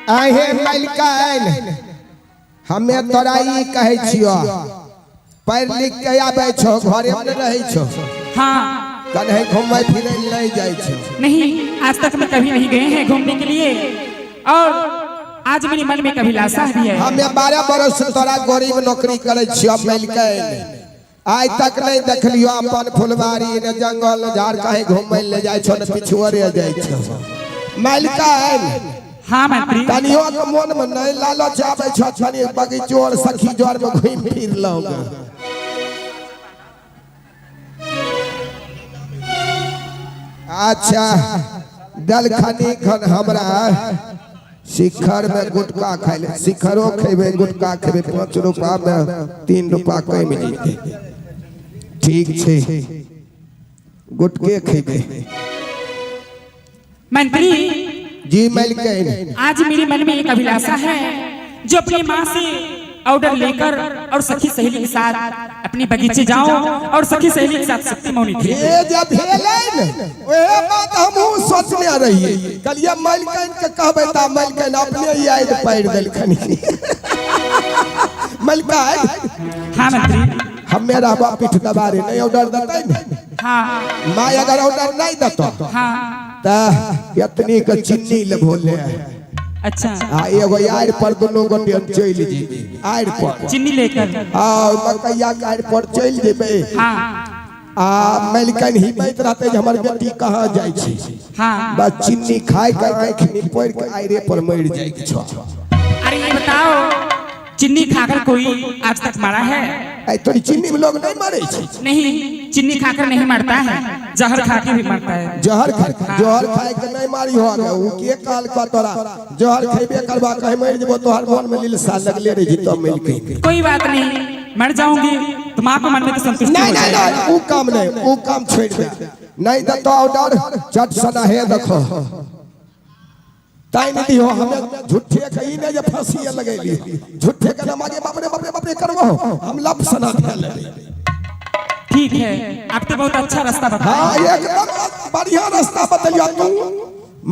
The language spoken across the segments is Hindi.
आहे मलकान हमें तोरा ई कहै छियो पढ़ लिख के आबै छो घरे में रहै छो। हाँ कन्हे घूमे फिरे नहीं जाय छो। नहीं, आज तक मैं कभी नहीं गए हैं घूमने के लिए और आज मेरे मन में कभी लाशा भी है। हमें 12 बरस से तोरा गरीब नौकरी करे छियो मलकान आज तक नहीं देखलियो अपन फुलवारी ने जंगल ने झाड़ कहीं घूमे ले जाय छो न पिछुआरे जाय छो मलकान। हाँ मंत्री तनियो के मन में नहीं लालच आबै छ छनी बगीचो और सखी जोर में घूम फिर लौगे। अच्छा दलखनी खन हमरा शिखर में गुटका खाइले शिखरो खेबे गुटका खेबे 5 रुपया में 3 रुपया कई मिली ठीक छे गुटके खेबे। मंत्री जी मलकान आज मेरे मन में एक अभिलाषा है जो अपनी माँ से ऑर्डर लेकर और सखी सहेली के साथ अपने बगीचे जाऊं और सखी सहेली के साथ शक्ति मौनी थी। ये जब भेलै ओहे बात हमहु सोचने रहिए कलिया मलकान के कहबै ता मलकान अपने ही आइ पैर देलखनी। मलकान हाँ मंत्री हम मेरा पीठ दबारे नहीं ऑर्डर देतै न। हाँ मां अगर ऑर्डर नहीं देतो हाँ ता इतनी के चिन्नी ले भोले। अच्छा आ एगो यार पर दोनों गोटे हम चल जेबे आर पर चिन्नी लेकर आ मकैया के आर पर चल जेबे। हाँ आ मलकान हिम्मत रहते हमर बेटी कहां जाय छी। हाँ बस चिन्नी खाए के आंख निपोड़ के आइरे पर मर जाय छ। अरे ये बताओ चिन्नी खाकर कोई आज तक मरा है? ऐ तोरी चिन्नी में लोग नहीं मरे छी। नहीं, चिन्नी खाकर नहीं मरता है, जहर खा के भी मरता है। जहर खाए के नहीं मारी हो गए उ के काल का तोरा जहर खइबे करबा कहीं मर जेबो तोहर मन में लिलसा लगले रही तो मिल के। कोई बात नहीं, मर जाऊंगी तो मां को मन में तो संतुष्टि नहीं हो नहीं जाएगी। नहीं उ काम नहीं उ काम छोड़ दे नहीं दे तो ऑर्डर चट सना है देखो ताई नहीं हो हमें झूठे कहीं ने जे फांसी लगैली झूठे के नाम आगे बाप रे करबो हम लब सना ले। ठीक है, आप तो बहुत अच्छा रास्ता बता। हां एकदम बढ़िया रास्ता बतलिया तू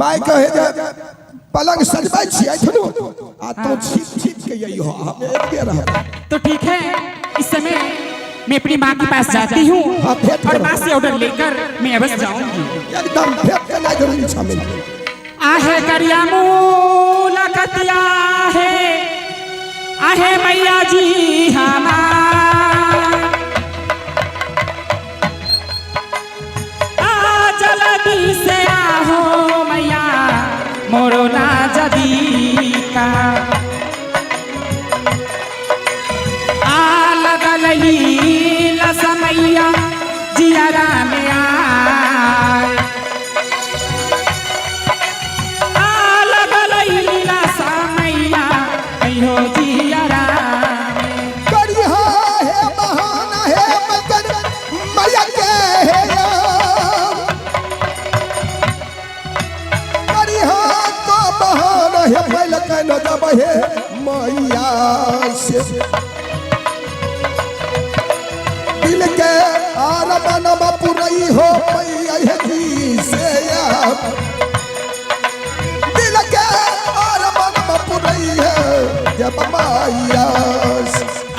माय कहे जे पलंग सजबै छी थनु आ तू ठीक के यही हो हमें एक दे रहा। तो ठीक है, इस समय मैं अपनी माँ के पास जाती हूँ और माँ से ऑर्डर लेकर मैं अवश्य जाऊंगी। एकदम भेट के नहीं जरूरी शामिल आहे करिया मुलाकातिया है आहे मैया जी हमार आ जल्दी से आहो मैया मोरो ना जदी का आ लगली लसमैया जियारा में आए मैया से दिल के आरमान पुरई हो मैया जी से दिल के आरमान पुरई है जब मैया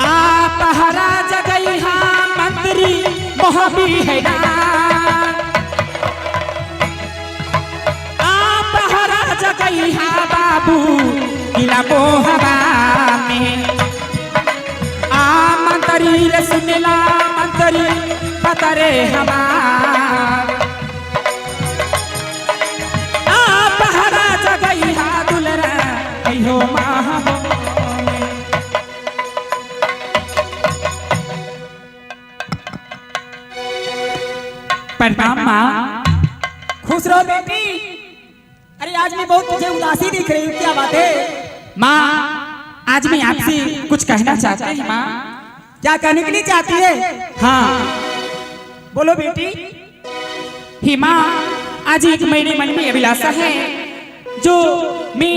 आप हरा जगई हाँ मंत्री मोहबी है आप हरा जगई हाँ बाबू किला को हवा में आ मंत्री सुनला मंत्री पतरे हमार आ पहरा जगई हा दुलरा कहियो महाबो में। प्रणाम माँ। खुश रहो बेटी। अरे आज मैं बहुत तुझे उदासी दिख रही हूँ, क्या बात है? माँ आज मैं आपसे कुछ कहना चाहती हूँ। माँ क्या कहने के लिए चाहती है? हाँ बोलो बेटी। ही माँ आज एक मेरे मन में अभिलाषा है जो मैं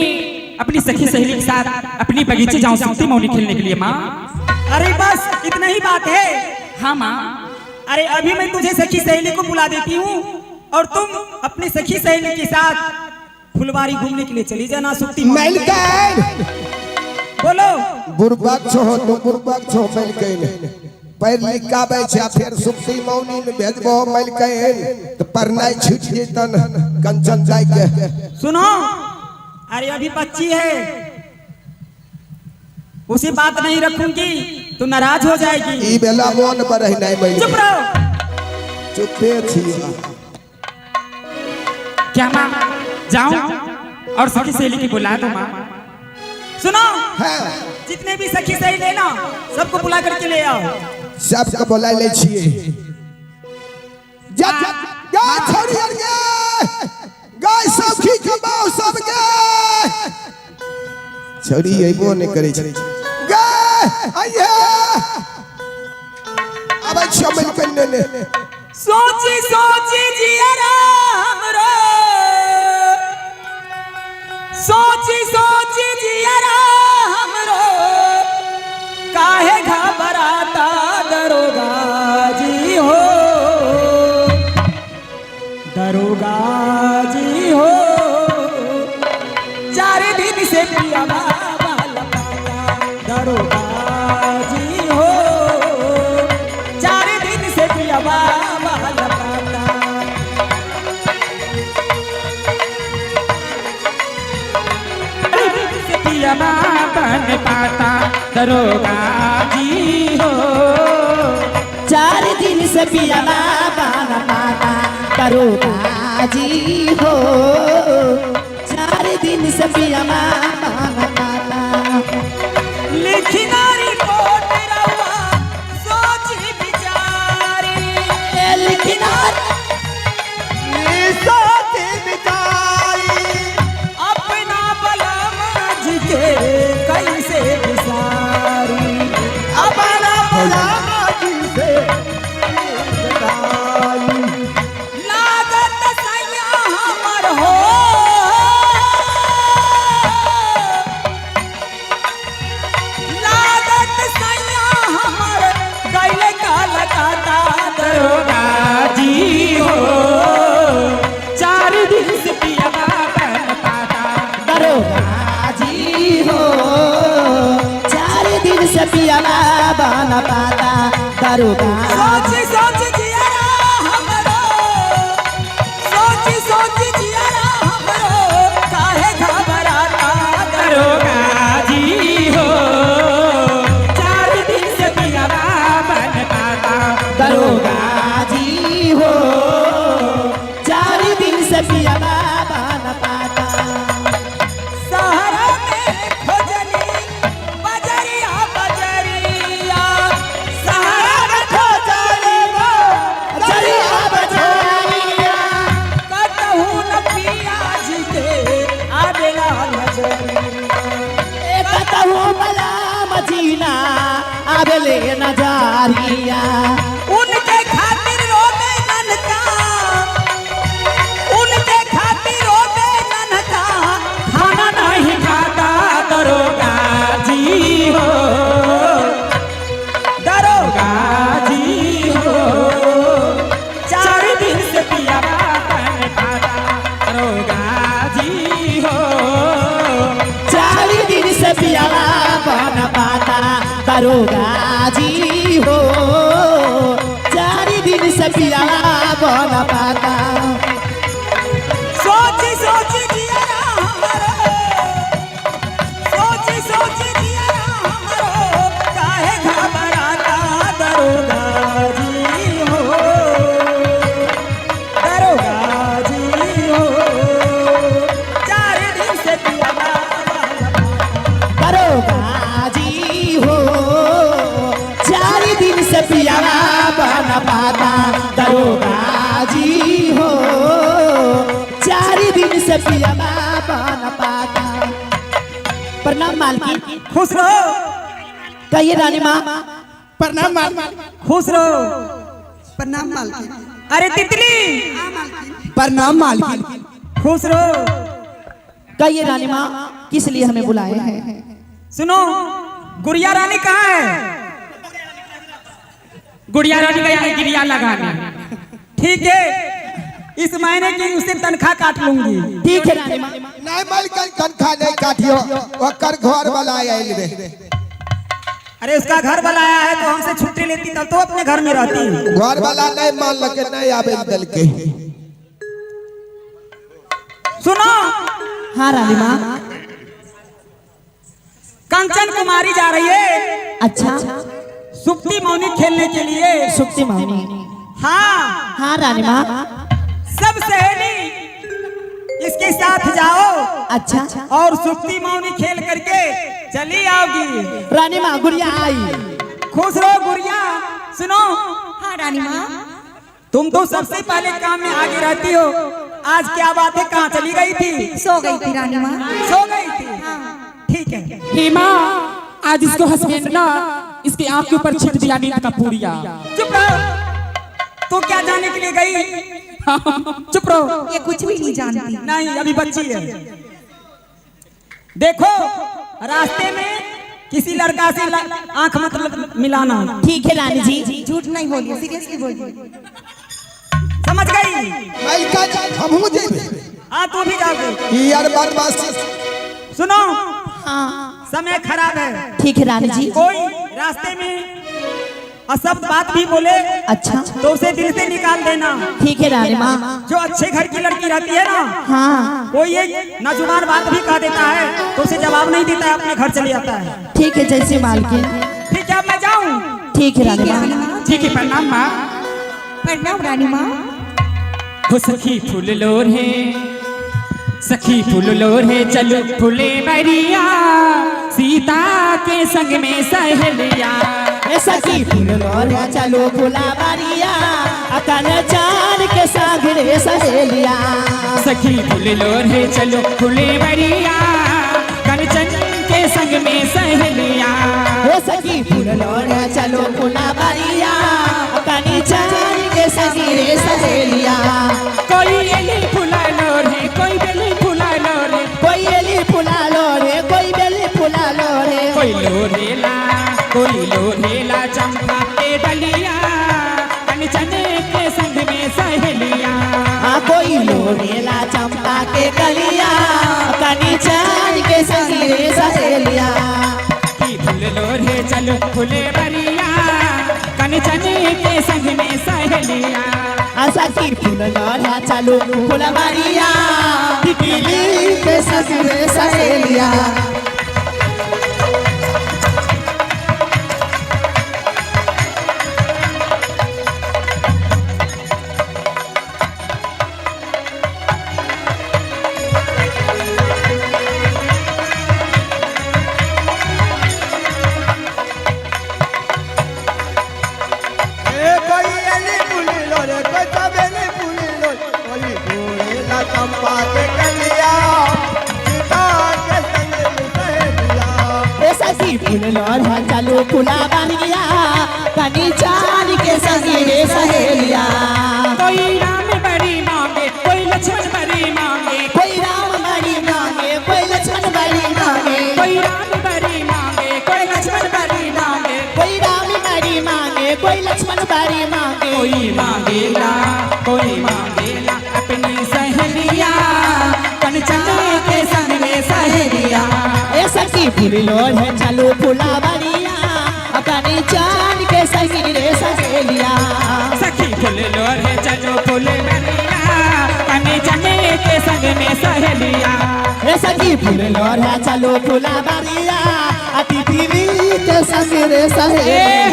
अपनी सखी सहेली के साथ अपनी बगीचे जाऊँ शक्ति मौनी खेलने के लिए। माँ अरे बस इतना ही बात है? हाँ माँ। अरे अभी मैं तुझे सखी सहेली को बुला देती हूँ और तुम अपनी सखी सहेली के साथ फुलवारी घूमने के लिए चली जाना सुक्ति मालिकाइन बोलो। बुरबक छो तो बुरबक छो मालिकाइन पैर लिखाबे छै फिर सुक्ति मौनी में भेजबो मालिकाइन तो परनाई छूट जेतन कंचन जाय के। सुनो, अरे अभी बच्ची है, उसी बात नहीं रखूंगी तो नाराज हो जाएगी। ई बेला मन पर रही नहीं मालिकाइन। चुप रहो। चुपे छिया। क्या माँ जाऊं और सखी सहेली की बुला दो माँ। सुनो, हाँ जितने भी सखी सहेली है ना सबको बुला करके ले आओ। सबके बुला ले छिए। जा गाय छोड़ी गे गाय सखी के बाऊ सब गे छोड़ी अइबो नहीं करे छै गाय आइए अब शामिल करने ने सोची सोची जियरा हमरो, सोची सोची जियरा हमरो, काहे घबराता दरोगा जी हो, दरोगा जी हो। 4 दिन से पिया बाबा लगा दरोगा जी हो, 4 दिन से पिया बाबा बन पाता दरोगा जी हो। 4 दिन से पिया बन पाता दरोगा जी हो, 4 दिन से पिया बन पाता। लिखना रिपोर्ट रवा सोची बिचारी, लिखना सोची बिचारी, अपना बलम जी के कैसे बिसारी, अपना बलम जी से बिसारी। लागत सैया हमर हो, लागत सैया हमर गैले काला काटा दरोगा जी हो। 4 दिन से पिया बन पाता दरोगा जी हो, 4 दिन से पिया बन पाता दरोगा। सोची सोची जियारा हमरो, सोची सोची जियारा हमरो, काहे घबराता दरोगा जी हो। 4 दिन से पिया बन पाता दरोगा जी हो, 4 दिन से पिया बन पाता। सहरा में खोजनी बजरिया बजरिया, सहरा में खोजनी बजरिया बजरिया, कतहु न पियाज के आवेला नजरिया। कहूँ बला मदीना आवेले नजारिया। उनके खातिर रोबे ननका, उनके खातिर रोबे ननका, खाना नहीं खाता दरोगा जी हो। दरोगा जी हो। 4 दिन से पिया बन पाता दरोगा जी हो। 4 दिन से पिया बन पाता दरोगा जी हो, 4 दिन से पिया बन पाता। सोची सोची जियारा हमरो, सोची सोची जियारा हमरो, काहे घबराता दरोगा जी हो, दरोगा जी हो। 4 दिन से पिया दरोगा जी हो, 4 दिन से पिया बन पाता दरोगा जी हो, 4 दिन से पिया बन पाता। प्रणाम मालकिन। खुश रहो, कहिए रानी माँ। प्रणाम मालकिन। खुश रहो, प्रणाम मालकिन। अरे तितली, प्रणाम मालकिन। खुश रहो। कहिए रानी माँ, किस लिए हमें बुलाए हैं? सुनो, गुड़िया रानी कहाँ है? गुड़िया रानी गया है गिरिया लगाने। ठीक है, इस महीने की उससे तनख्वाह काट लूंगी। ठीक है रानी माँ। नहीं मालिकन तनखा नहीं काटियो ओकर घर वाला आइल रे। अरे उसका घर वाला आया है तो हमसे छुट्टी लेती तब तो अपने घर में रहती। घर वाला नहीं मान लगे नहीं आवे दल के। सुनो हाँ रानी माँ। कंचन कुमारी जा रही है अच्छा सुप्ति मौनी खेलने के लिए। सुप्ति मौनी। हाँ हाँ रानी माँ। सब सहेली इसके साथ जाओ अच्छा और सुप्ति मौनी खेल करके चली आओगी। रानी माँ गुड़िया आई। खुश रहो गुड़िया। सुनो हाँ रानी माँ। तुम तो सबसे पहले काम में आगे रहती हो। आज क्या बात है, कहाँ चली गई थी? सो गई थी रानी माँ। सो गई थी। ठीक है। हेमा आज इसको हस्बैंड ना इसके आंख के ऊपर छिट दिया नींद का पूरिया। चुप रहो। तू क्या जाने के लिए गई? चुप रहो। ये कुछ भी नहीं जानती। नहीं अभी बच्ची है। देखो रास्ते में किसी लड़का से आंख मत मिलाना। ठीक है रानी जी। झूठ नहीं बोलिए, सीरियसली बोलिए। समझ गई? मालिकन हमहू जेबे। हाँ तू भी जाओगे। यार बदमाशी। सुनो हाँ समय खराब है। ठीक है रानी जी। कोई रास्ते में अशब्द बात भी बोले अच्छा तो उसे दिल से निकाल देना। ठीक है रानी माँ। जो अच्छे घर की लड़की रहती है ना, हाँ कोई एक नाजुबान बात भी कह देता है तो उसे जवाब नहीं देता है, अपने घर चले जाता है। ठीक है जैसे मालकिन। ठीक है अब मैं जाऊँ? ठीक है रानी ठीक है रानी माँ। माँ। ठीक है प्रणाम माँ। प्रणाम रानी माँ। हो सखी फूल लोर है सखी फूल लोर है चलो फूले मरिया सीता के संग में सहेलिया। सखी फूल लोरिया चलो फुलावरिया अकन चार के सागरे सहेलिया। सखी फूल लोर है चलो फूले मरिया कंचन के संग में सहेलिया। सखी फूल लोरिया चलो फुलावरिया अकन चार के सागरे सहेलिया। कोई एली फुला लोर है कोई बेली फुला लोर है कोई एली फुला लोरे कोई बेली फुला लोरे। कोई लोहेला चंपा के डलिया कंचन के संग में सहेलिया। कोई लोरेला चंपा के कलिया कनी चार के सहेलिया सहेलिया। की फूल लोर है चलो फूले बरिया कंचन के संग में सहेलिया। सखी फूल लोरिया चलो फुलवरिया टिकली के सहेलिया सहेलिया। फूल लोरिया चलो फुलावरिया कनी चार के सहेलिया सहेलिया। कोई राम बड़ी मांगे कोई लक्ष्मण बड़ी मांगे कोई राम बड़ी मांगे कोई लक्ष्मण बड़ी मांगे। कोई राम बड़ी मांगे कोई लक्ष्मण बड़ी मांगे कोई राम बड़ी मांगे कोई लक्ष्मण बड़ी मांगे। कोई मांगेला अपनी सहेलिया कंचन के संग में सहेलिया। सखी फूल लोरिया चलो फुलावरिया अपनी चार के सहेलिया सहेलिया। सखी फूल लोर है चलो फूले बरिया कंचन के संग में सहेलिया। सखी फूल लोरिया चलो फुलावरिया अतिथि के सहेलिया सहेलिया।